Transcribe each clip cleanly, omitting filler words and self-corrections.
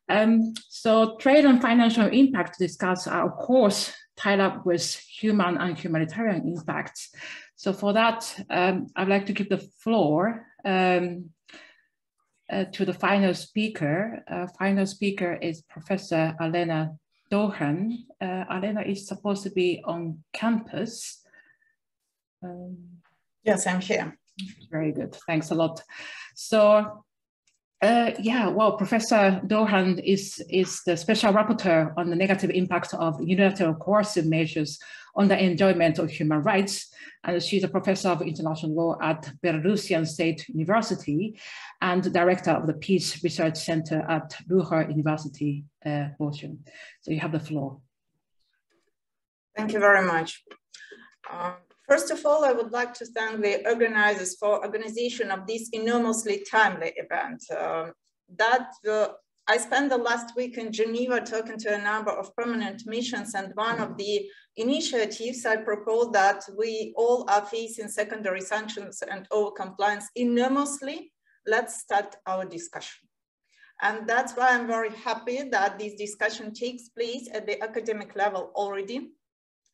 So trade and financial impact discussed are, of course, tied up with human and humanitarian impacts. So for that, I'd like to give the floor to the final speaker. Final speaker is Professor Alena Douhan. Alena is supposed to be on campus. Yes, I'm here. Very good, thanks a lot. So, yeah, well, Professor Douhan is the special rapporteur on the negative impact of unilateral coercive measures on the enjoyment of human rights. And she's a professor of international law at Belarusian State University and director of the Peace Research Center at Douhan University, Belgium. So you have the floor. Thank you very much. First of all, I would like to thank the organizers for organization of this enormously timely event. I spent the last week in Geneva talking to a number of permanent missions, and one of the initiatives I proposed that we all are facing secondary sanctions and over-compliance enormously. Let's start our discussion. And that's why I'm very happy that this discussion takes place at the academic level already.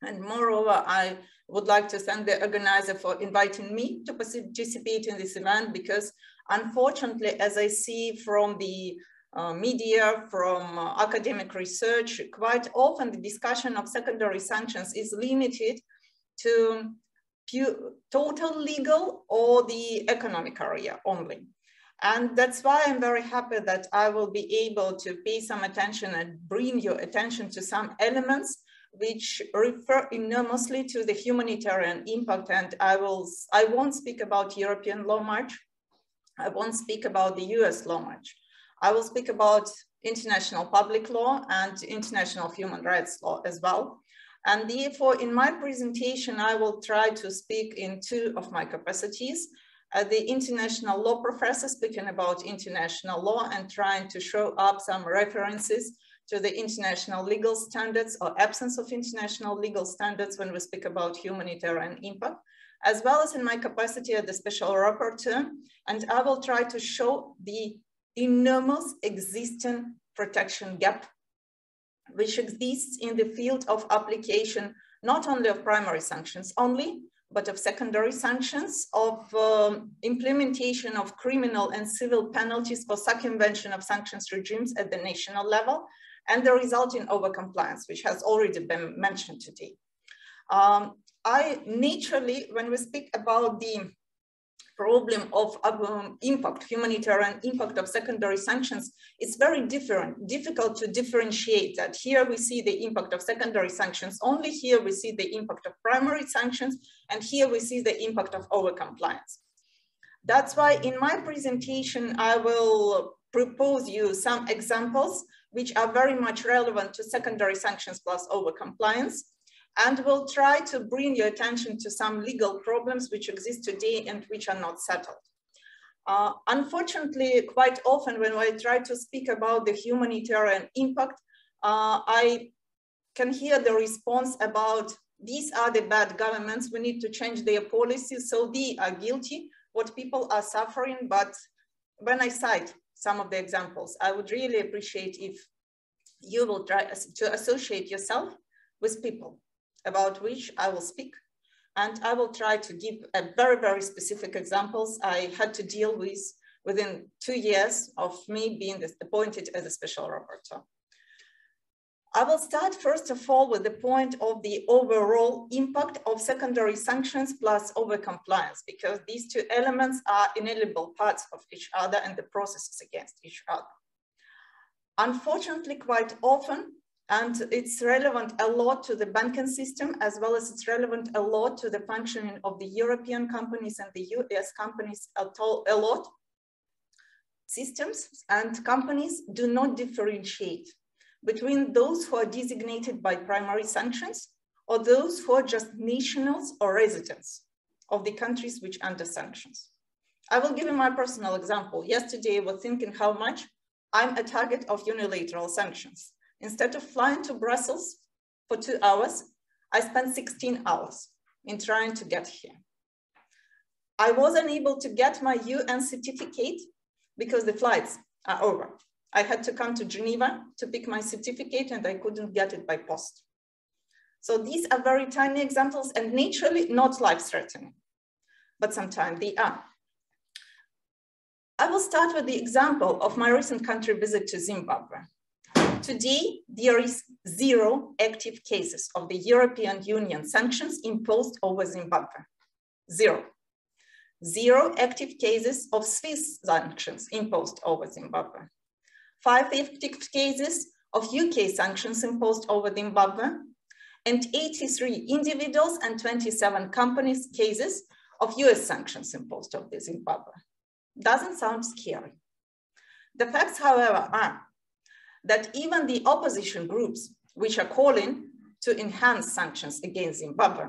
And moreover, I would like to thank the organizer for inviting me to participate in this event, because unfortunately, as I see from the media, from academic research, quite often the discussion of secondary sanctions is limited to total legal or the economic area only. And that's why I'm very happy that I will be able to pay some attention and bring your attention to some elements which refer enormously to the humanitarian impact. And I won't speak about European law much. I won't speak about the US law much. I will speak about international public law and international human rights law as well. And therefore, in my presentation, I will try to speak in two of my capacities. The international law professor speaking about international law and trying to show up some references to the international legal standards or absence of international legal standards when we speak about humanitarian impact, as well as in my capacity as the special rapporteur. And I will try to show the enormous existing protection gap, which exists in the field of application, not only of primary sanctions only, but of secondary sanctions, of implementation of criminal and civil penalties for circumvention of sanctions regimes at the national level, and the resulting overcompliance, which has already been mentioned today. Naturally, when we speak about the problem of humanitarian impact of secondary sanctions, it's very difficult to differentiate that. Here we see the impact of secondary sanctions only, here we see the impact of primary sanctions, and here we see the impact of overcompliance. That's why in my presentation, I will propose you some examples which are very much relevant to secondary sanctions plus overcompliance. And we'll try to bring your attention to some legal problems which exist today and which are not settled. Unfortunately, quite often when I try to speak about the humanitarian impact, I can hear the response about these are the bad governments, we need to change their policies, so they are guilty, what people are suffering. But when I cite some of the examples, I would really appreciate if you will try to associate yourself with people about which I will speak. And I will try to give a very, very specific examples I had to deal with within 2 years of me being appointed as a special rapporteur. I will start first of all with the point of the overall impact of secondary sanctions plus overcompliance, because these two elements are inalienable parts of each other and the processes against each other. Unfortunately, quite often, and it's relevant a lot to the banking system, as well as it's relevant a lot to the functioning of the European companies and the US companies a lot. Systems and companies do not differentiate between those who are designated by primary sanctions or those who are just nationals or residents of the countries which are under sanctions. I will give you my personal example. Yesterday, I was thinking how much I'm a target of unilateral sanctions. Instead of flying to Brussels for 2 hours, I spent 16 hours in trying to get here. I wasn't able to get my UN certificate because the flights are over. I had to come to Geneva to pick my certificate and I couldn't get it by post. So these are very tiny examples and naturally not life-threatening, but sometimes they are. I will start with the example of my recent country visit to Zimbabwe. Today, there is 0 active cases of the European Union sanctions imposed over Zimbabwe. 0. 0 active cases of Swiss sanctions imposed over Zimbabwe. 5 active cases of UK sanctions imposed over Zimbabwe, and 83 individuals and 27 companies cases of US sanctions imposed over Zimbabwe. Doesn't sound scary. The facts, however, are that even the opposition groups, which are calling to enhance sanctions against Zimbabwe,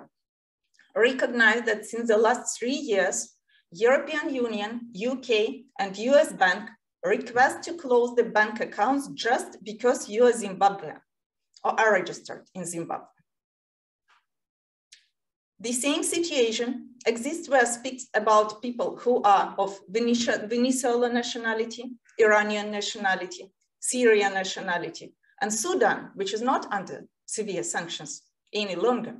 recognize that since the last 3 years, European Union, UK, and US Bank request to close the bank accounts just because you are Zimbabwean or are registered in Zimbabwe. The same situation exists where speaks about people who are of Venezuelan nationality, Iranian nationality, Syrian nationality, and Sudan, which is not under severe sanctions any longer.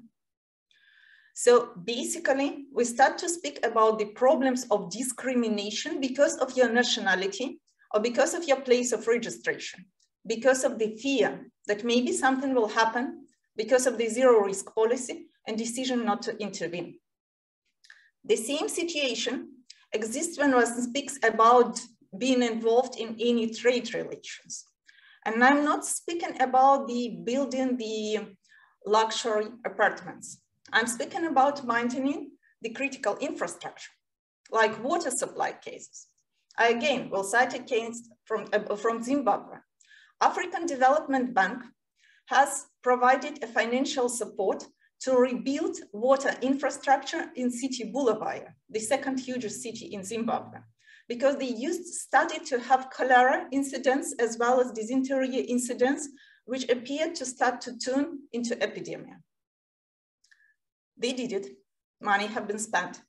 So basically, we start to speak about the problems of discrimination because of your nationality or because of your place of registration, because of the fear that maybe something will happen, because of the zero-risk policy and decision not to intervene. The same situation exists when one speaks about being involved in any trade relations. And I'm not speaking about building the luxury apartments. I'm speaking about maintaining the critical infrastructure, like water supply cases. I again will cite a case from Zimbabwe. African Development Bank has provided a financial support to rebuild water infrastructure in city Bulawayo, the second hugest city in Zimbabwe, because they started to have cholera incidents as well as dysentery incidents, which appeared to start to turn into epidemic. They did it, money have been spent.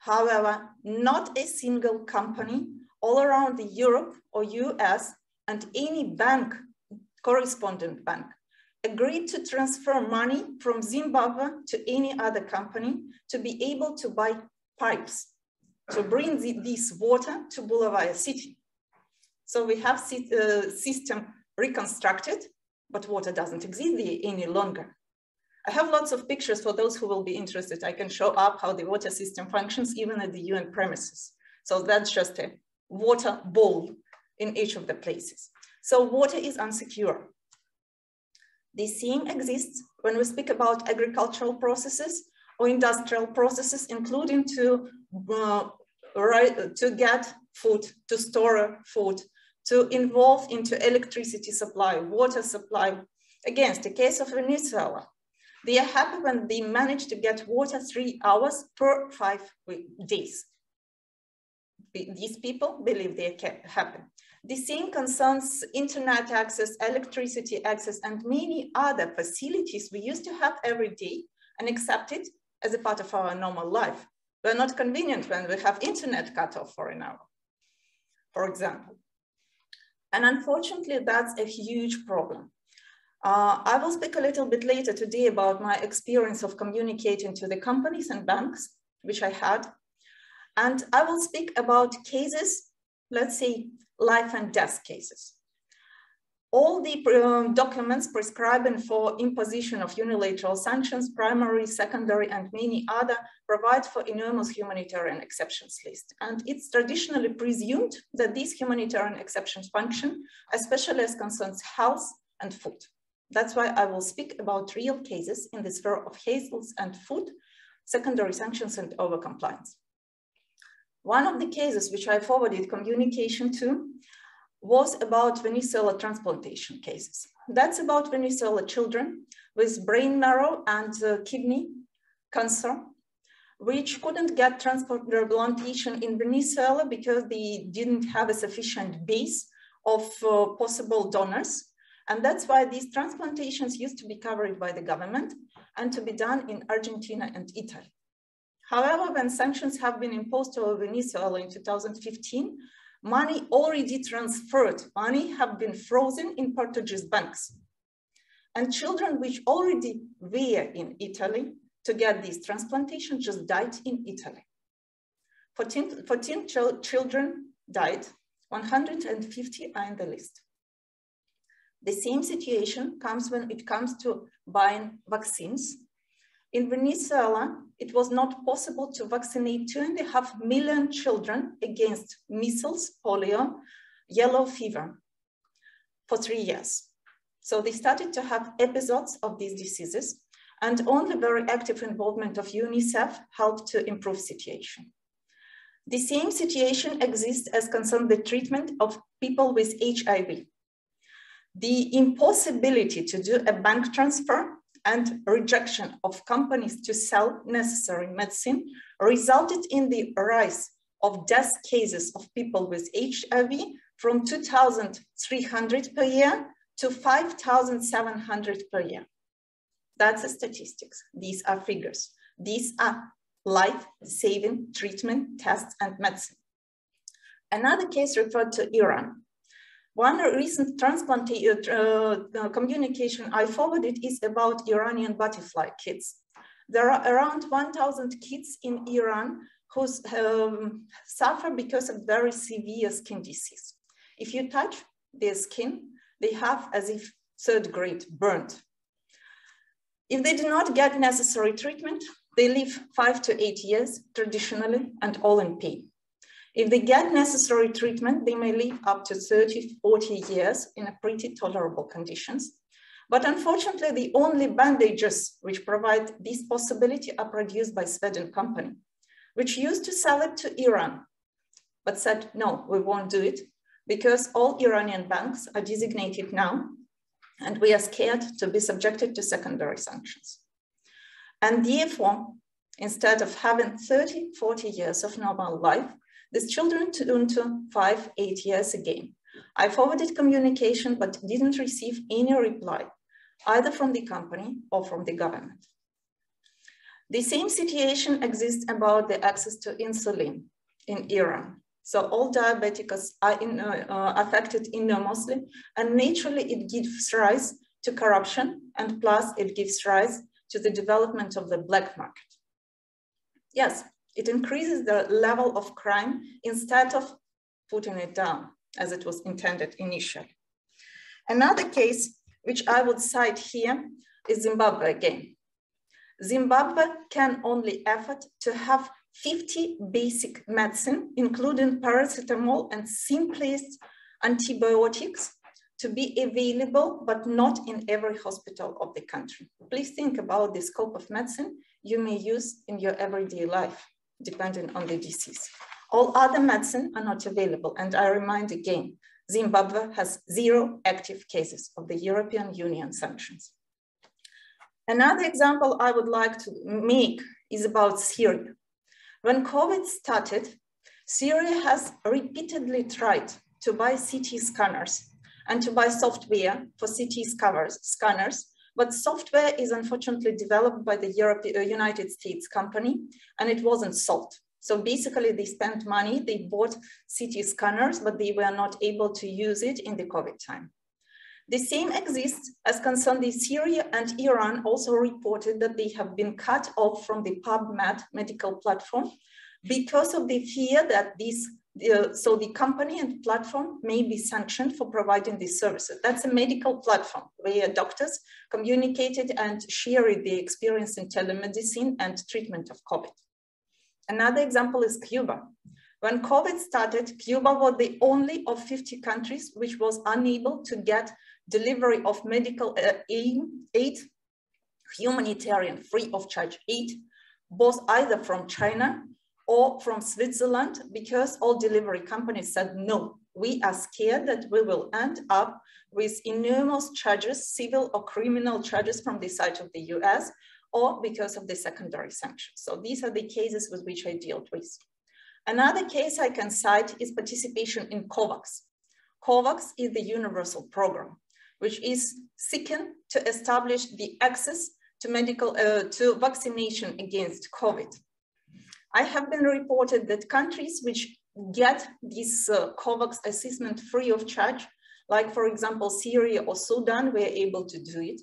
However, not a single company all around the Europe or US and any bank, correspondent bank, agreed to transfer money from Zimbabwe to any other company to be able to buy pipes to bring this water to Bulawayo city. So we have system reconstructed, but water doesn't exist there any longer. I have lots of pictures for those who will be interested. I can show up how the water system functions even at the UN premises. So that's just a water bowl in each of the places. So water is unsecure. The same exists when we speak about agricultural processes or industrial processes, including to get food, to store food, to involve into electricity supply, water supply. Against the case of Venezuela, they are happy when they manage to get water 3 hours per 5 days. These people believe they are happy. The same concerns internet access, electricity access, and many other facilities we used to have every day and accept it as a part of our normal life. They're not convenient when we have internet cut off for an hour, for example. And unfortunately, that's a huge problem. I will speak a little bit later today about my experience of communicating to the companies and banks, which I had. And I will speak about cases, let's say, life and death cases. All the documents prescribing for imposition of unilateral sanctions, primary, secondary, and many other provide for enormous humanitarian exceptions list. And it's traditionally presumed that these humanitarian exceptions function, especially as concerns health and food. That's why I will speak about real cases in the sphere of health and food, secondary sanctions, and overcompliance. One of the cases which I forwarded communication to was about Venezuela transplantation cases. That's about Venezuela children with brain marrow and kidney cancer, which couldn't get transplantation in Venezuela because they didn't have a sufficient base of possible donors. And that's why these transplantations used to be covered by the government and to be done in Argentina and Italy. However, when sanctions have been imposed over Venezuela in 2015, money already transferred, money have been frozen in Portuguese banks. And children which already were in Italy to get this transplantation just died in Italy. 14 children died, 150 are in the list. The same situation comes when it comes to buying vaccines. In Venezuela, it was not possible to vaccinate 2.5 million children against measles, polio, yellow fever for 3 years. So they started to have episodes of these diseases, and only very active involvement of UNICEF helped to improve situation. The same situation exists as concerns the treatment of people with HIV. The impossibility to do a bank transfer and rejection of companies to sell necessary medicine resulted in the rise of death cases of people with HIV from 2,300 per year to 5,700 per year. That's the statistics. These are figures. These are life-saving treatment, tests, and medicine. Another case referred to Iran. One recent transplant communication I forwarded is about Iranian butterfly kids. There are around 1,000 kids in Iran who suffer because of very severe skin disease. If you touch their skin, they have as if third grade burnt. If they do not get necessary treatment, they live 5 to 8 years traditionally and all in pain. If they get necessary treatment, they may live up to 30, 40 years in a pretty tolerable conditions. But unfortunately, the only bandages which provide this possibility are produced by Sweden company, which used to sell it to Iran, but said, no, we won't do it because all Iranian banks are designated now, and we are scared to be subjected to secondary sanctions. And therefore, instead of having 30, 40 years of normal life, these children turned to 5, 8 years again. I forwarded communication, but didn't receive any reply, either from the company or from the government. The same situation exists about the access to insulin in Iran. So all diabetics are affected enormously, and naturally it gives rise to corruption, and plus it gives rise to the development of the black market. Yes, it increases the level of crime instead of putting it down as it was intended initially. Another case which I would cite here is Zimbabwe again. Zimbabwe can only afford to have 50 basic medicine, including paracetamol and simplest antibiotics, to be available, but not in every hospital of the country. Please think about the scope of medicine you may use in your everyday life, depending on the disease. All other medicine are not available. And I remind again, Zimbabwe has 0 active cases of the European Union sanctions. Another example I would like to make is about Syria. When COVID started, Syria has repeatedly tried to buy CT scanners and to buy software for CT scanners, but software is unfortunately developed by the United States company, and it wasn't sold. So basically they spent money, they bought CT scanners, but they were not able to use it in the COVID time. The same exists as concerned the Syria, and Iran also reported that they have been cut off from the PubMed medical platform because of the fear that so the company and platform may be sanctioned for providing these services. That's a medical platform where doctors communicated and shared the experience in telemedicine and treatment of COVID. Another example is Cuba. When COVID started, Cuba was the only of 50 countries which was unable to get delivery of medical aid, humanitarian free of charge aid, both either from China or from Switzerland, because all delivery companies said, no, we are scared that we will end up with enormous charges, civil or criminal charges from the side of the US, or because of the secondary sanctions. So these are the cases with which I dealt with. Another case I can cite is participation in COVAX. COVAX is the universal program, which is seeking to establish the access to to vaccination against COVID. I have been reported that countries which get this COVAX assessment free of charge, like for example, Syria or Sudan, we're able to do it.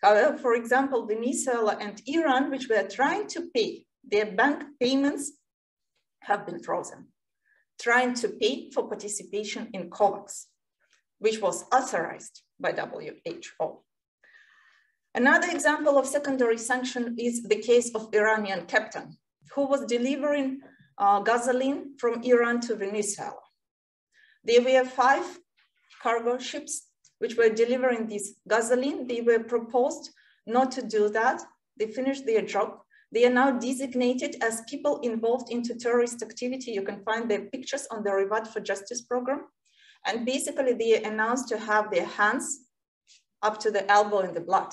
However, for example, Venezuela and Iran, which were trying to pay, their bank payments have been frozen, trying to pay for participation in COVAX, which was authorized by WHO. Another example of secondary sanction is the case of Iranian captain who was delivering gasoline from Iran to Venezuela. There were 5 cargo ships which were delivering this gasoline. They were proposed not to do that. They finished their job. They are now designated as people involved into terrorist activity. You can find their pictures on the Reward for Justice program. And basically they are announced to have their hands up to the elbow in the blood.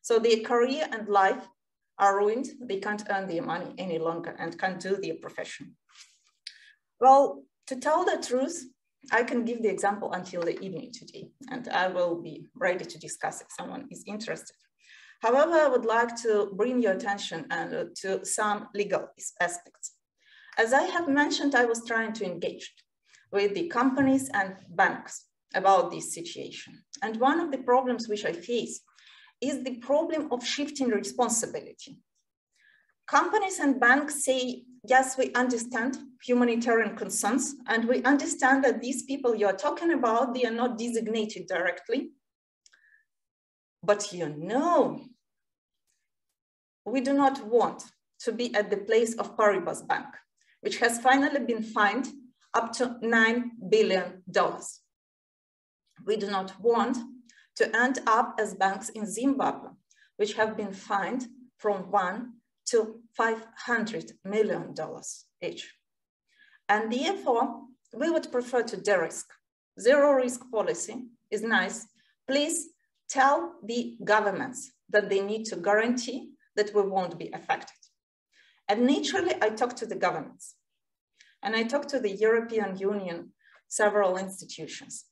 So their career and life are ruined. They can't earn their money any longer and can't do their profession. Well, to tell the truth, I can give the example until the evening today, and I will be ready to discuss if someone is interested. However, I would like to bring your attention to some legal aspects. As I have mentioned, I was trying to engage with the companies and banks about this situation. And one of the problems which I face is the problem of shifting responsibility. Companies and banks say, yes, we understand humanitarian concerns, and we understand that these people you're talking about, they are not designated directly. But you know, we do not want to be at the place of Paribas Bank, which has finally been fined up to $9 billion. We do not want to end up as banks in Zimbabwe, which have been fined from $1 to $500 million each. And therefore, we would prefer to de-risk. Zero risk policy is nice. Please tell the governments that they need to guarantee that we won't be affected. And naturally, I talked to the governments, and I talked to the European Union, several institutions.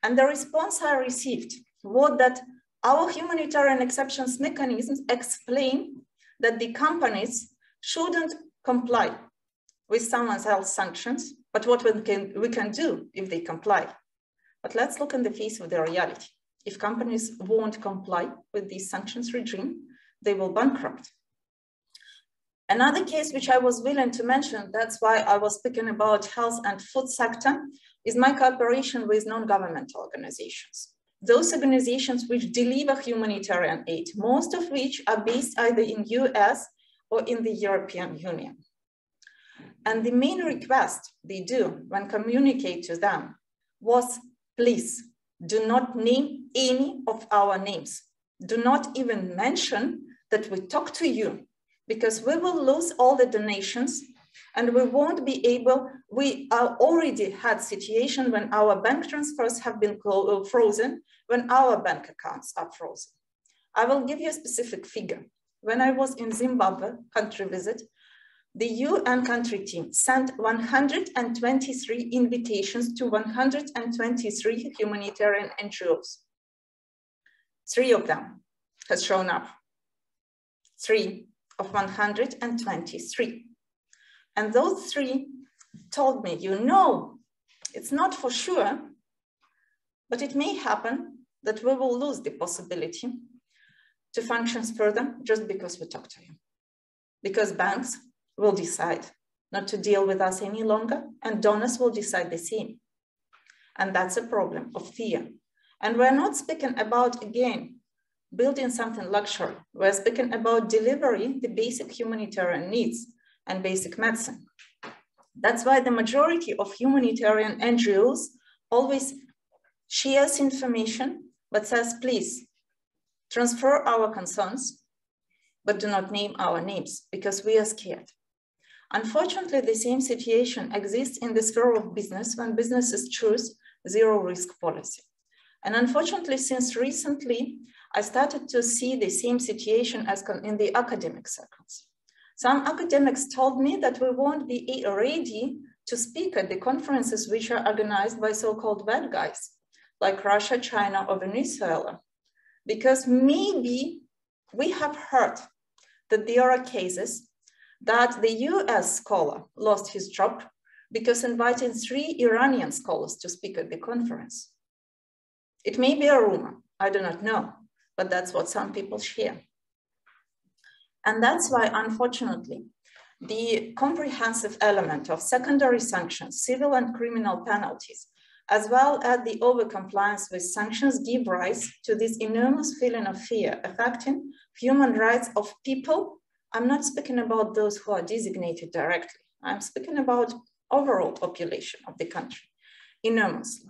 And the response I received was that our humanitarian exceptions mechanisms explain that the companies shouldn't comply with someone else's sanctions, but what we can do if they comply. But let's look in the face of the reality. If companies won't comply with this sanctions regime, they will bankrupt. Another case which I was willing to mention, that's why I was speaking about health and food sector, is my cooperation with non-governmental organizations. Those organizations which deliver humanitarian aid, most of which are based either in US or in the European Union. And the main request they do when communicate to them was, please do not name any of our names. Do not even mention that we talk to you, because we will lose all the donations and we won't be able, we already had situation when our bank transfers have been frozen, when our bank accounts are frozen. I will give you a specific figure. When I was in Zimbabwe country visit, the UN country team sent 123 invitations to 123 humanitarian NGOs. 3 of them has shown up. 3 of 123. And those 3 told me, you know, it's not for sure, but it may happen that we will lose the possibility to function further just because we talk to you. Because banks will decide not to deal with us any longer, and donors will decide the same. And that's a problem of fear. And we're not speaking about, again, building something luxury. We're speaking about delivering the basic humanitarian needs and basic medicine. That's why the majority of humanitarian NGOs always shares information, but says, please transfer our concerns, but do not name our names because we are scared. Unfortunately, the same situation exists in the sphere of business when businesses choose zero risk policy. And unfortunately, since recently, I started to see the same situation as in the academic circles. Some academics told me that we won't be ready to speak at the conferences which are organized by so-called bad guys, like Russia, China, or Venezuela, because maybe we have heard that there are cases that the US scholar lost his job because inviting 3 Iranian scholars to speak at the conference. It may be a rumor, I do not know, but that's what some people share. And that's why, unfortunately, the comprehensive element of secondary sanctions, civil and criminal penalties, as well as the overcompliance with sanctions give rise to this enormous feeling of fear affecting human rights of people. I'm not speaking about those who are designated directly. I'm speaking about overall population of the country, enormously.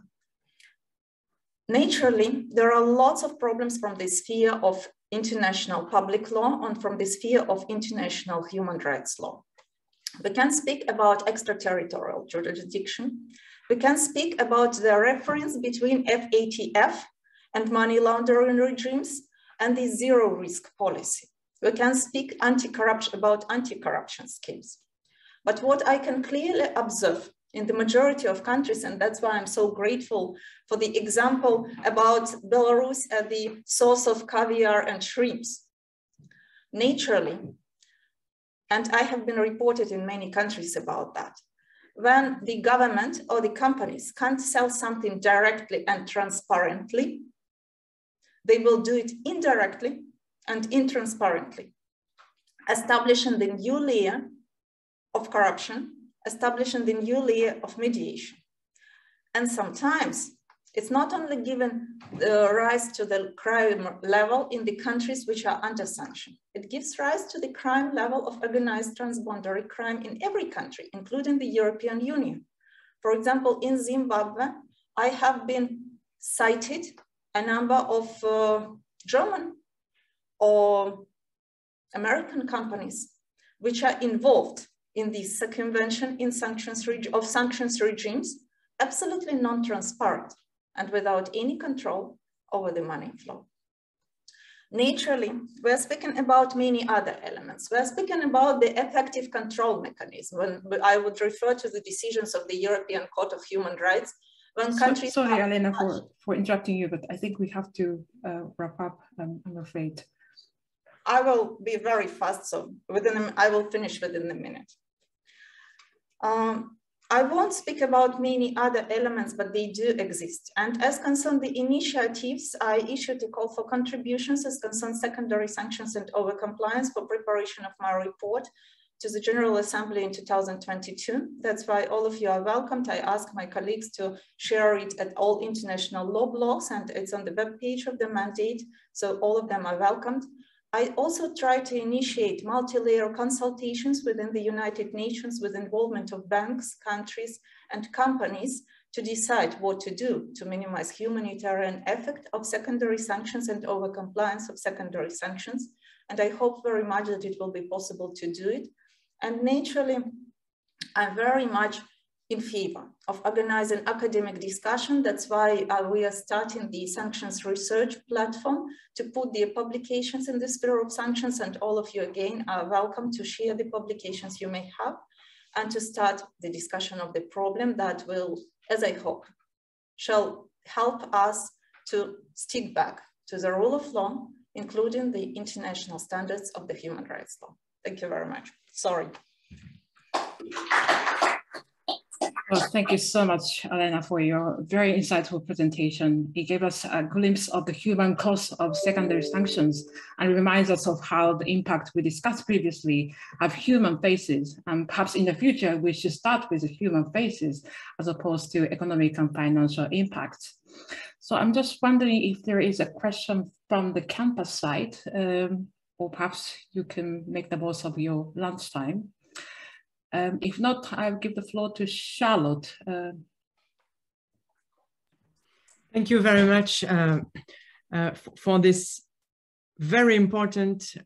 Naturally, there are lots of problems from the sphere of international public law and from the sphere of international human rights law. We can speak about extraterritorial jurisdiction. We can speak about the reference between FATF and money laundering regimes and the zero risk policy. We can speak about anti-corruption schemes. But what I can clearly observe in the majority of countries, and that's why I'm so grateful for the example about Belarus as the source of caviar and shrimps. Naturally, and I have been reported in many countries about that, when the government or the companies can't sell something directly and transparently, they will do it indirectly and intransparently, establishing the new layer of corruption, establishing the new layer of mediation. And sometimes it's not only given rise to the crime level in the countries which are under sanction, it gives rise to the crime level of organized transboundary crime in every country, including the European Union. For example, in Zimbabwe, I have been cited a number of German or American companies which are involved in the circumvention in sanctions regimes, absolutely non-transparent and without any control over the money flow. Naturally, we're speaking about many other elements. We're speaking about the effective control mechanism. When I would refer to the decisions of the European Court of Human Rights. When countries sorry, Elena, for interrupting you, but I think we have to wrap up, I'm afraid. I will be very fast, so I will finish within a minute. I won't speak about many other elements, but they do exist. And as concerned the initiatives, I issued a call for contributions as concerned secondary sanctions and overcompliance for preparation of my report to the General Assembly in 2022. That's why all of you are welcomed. I ask my colleagues to share it at all international law blogs, and it's on the web page of the mandate, so all of them are welcomed. I also try to initiate multi-layer consultations within the United Nations with involvement of banks, countries, and companies to decide what to do to minimize humanitarian effect of secondary sanctions and overcompliance of secondary sanctions. And I hope very much that it will be possible to do it. And naturally, I'm very much in favor of organizing academic discussion. That's why we are starting the sanctions research platform to put the publications in the sphere of sanctions, and all of you again are welcome to share the publications you may have and to start the discussion of the problem that will, as I hope, shall help us to stick back to the rule of law, including the international standards of the human rights law. Thank you very much. Sorry. Well, thank you so much, Elena, for your very insightful presentation. It gave us a glimpse of the human cost of secondary sanctions and reminds us of how the impact we discussed previously have human faces. And perhaps in the future, we should start with the human faces as opposed to economic and financial impacts. So I'm just wondering if there is a question from the campus side, or perhaps you can make the most of your lunchtime. If not, I'll give the floor to Charlotte. Thank you very much for this very important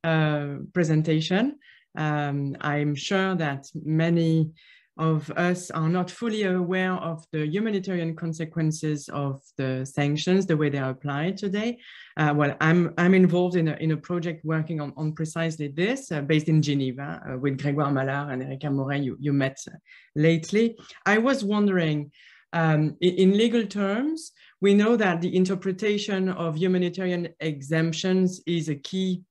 presentation. I'm sure that many of us are not fully aware of the humanitarian consequences of the sanctions, the way they are applied today. Well, I'm involved in a project working on precisely this, based in Geneva, with Grégoire Mallard and Erika Moret, you met lately. I was wondering, in legal terms, we know that the interpretation of humanitarian exemptions is a key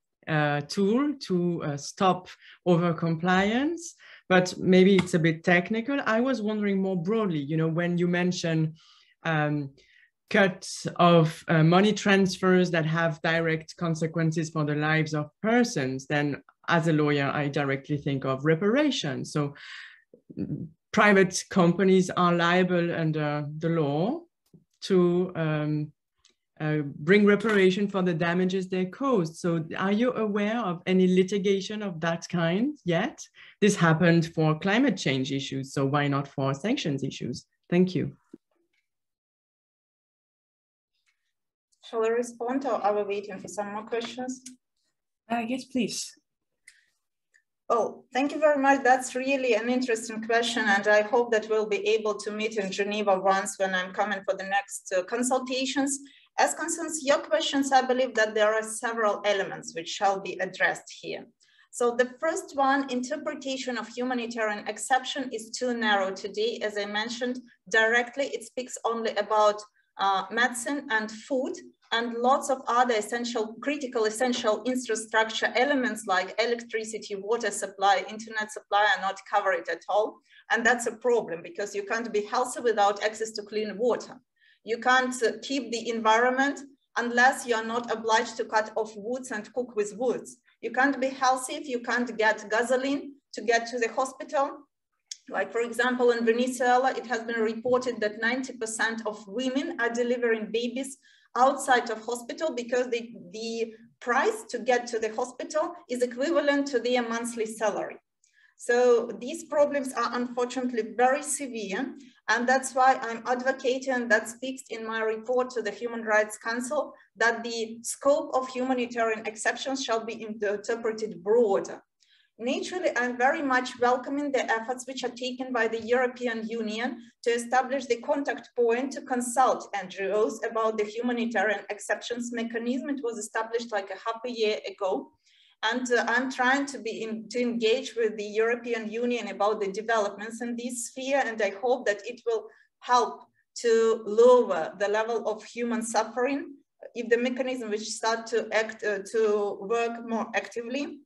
tool to stop overcompliance. but maybe it's a bit technical. I was wondering more broadly, you know, when you mention cuts of money transfers that have direct consequences for the lives of persons, then as a lawyer, I directly think of reparations. So private companies are liable under the law to bring reparation for the damages they caused. So are you aware of any litigation of that kind yet? This happened for climate change issues, so why not for sanctions issues? Thank you. Shall I respond, or are we waiting for some more questions? Yes, please. Oh, thank you very much. That's really an interesting question, and I hope that we'll be able to meet in Geneva once when I'm coming for the next consultations. As concerns your questions, I believe that there are several elements which shall be addressed here. So the first one, interpretation of humanitarian exception is too narrow today. As I mentioned, directly it speaks only about medicine and food, and lots of other critical essential infrastructure elements like electricity, water supply, internet supply are not covered at all. And that's a problem, because you can't be healthy without access to clean water. You can't keep the environment unless you're not obliged to cut off woods and cook with woods. You can't be healthy if you can't get gasoline to get to the hospital. Like, for example, in Venezuela, it has been reported that 90% of women are delivering babies outside of hospital because the price to get to the hospital is equivalent to their monthly salary. So these problems are unfortunately very severe, and that's why I'm advocating, that speaks in my report to the Human Rights Council, that the scope of humanitarian exceptions shall be interpreted broader. Naturally, I'm very much welcoming the efforts which are taken by the European Union to establish the contact point to consult NGOs about the humanitarian exceptions mechanism. It was established like half a year ago. And I'm trying to engage with the European Union about the developments in this sphere. And I hope that it will help to lower the level of human suffering if the mechanism which start to act, to work more actively.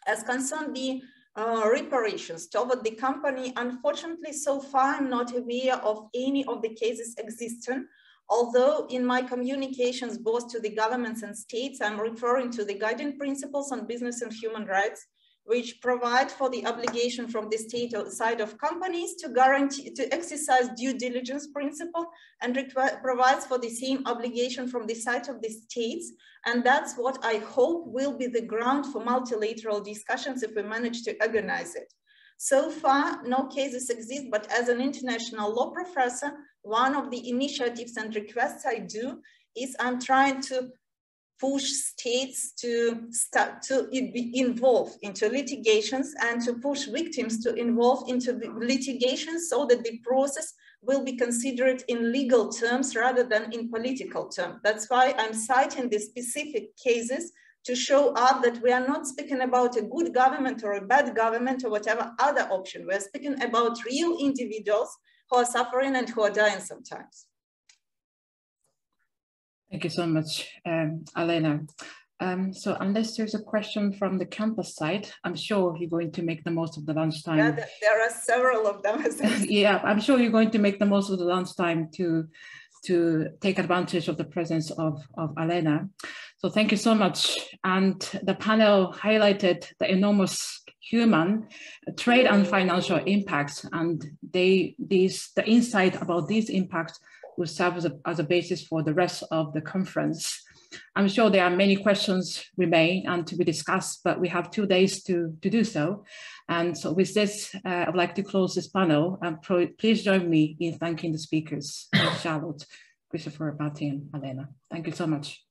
As concerned the reparations toward the company, unfortunately, so far I'm not aware of any of the cases existing, although in my communications both to the governments and states, I'm referring to the guiding principles on business and human rights, which provide for the obligation from the state side of companies to guarantee, to exercise due diligence principle, and provides for the same obligation from the side of the states. And that's what I hope will be the ground for multilateral discussions if we manage to organize it. So far, no cases exist, but as an international law professor, one of the initiatives and requests I do is I'm trying to push states to start to be involved into litigations and to push victims to involve into litigations so that the process will be considered in legal terms rather than in political terms. That's why I'm citing the specific cases to show up that we are not speaking about a good government or a bad government or whatever other option. We're speaking about real individuals who are suffering and who are dying sometimes. Thank you so much, Alena. So unless there's a question from the campus side, I'm sure you're going to make the most of the lunchtime. Yeah, there are several of them. Yeah, I'm sure you're going to make the most of the lunchtime to take advantage of the presence of Alena. So thank you so much. And the panel highlighted the enormous human, trade and financial impacts, and the insight about these impacts will serve as a basis for the rest of the conference. I'm sure there are many questions remain and to be discussed, but we have 2 days to do so. And so with this, I would like to close this panel. Please join me in thanking the speakers, Charlotte, Christopher, Martin, Alena. Thank you so much.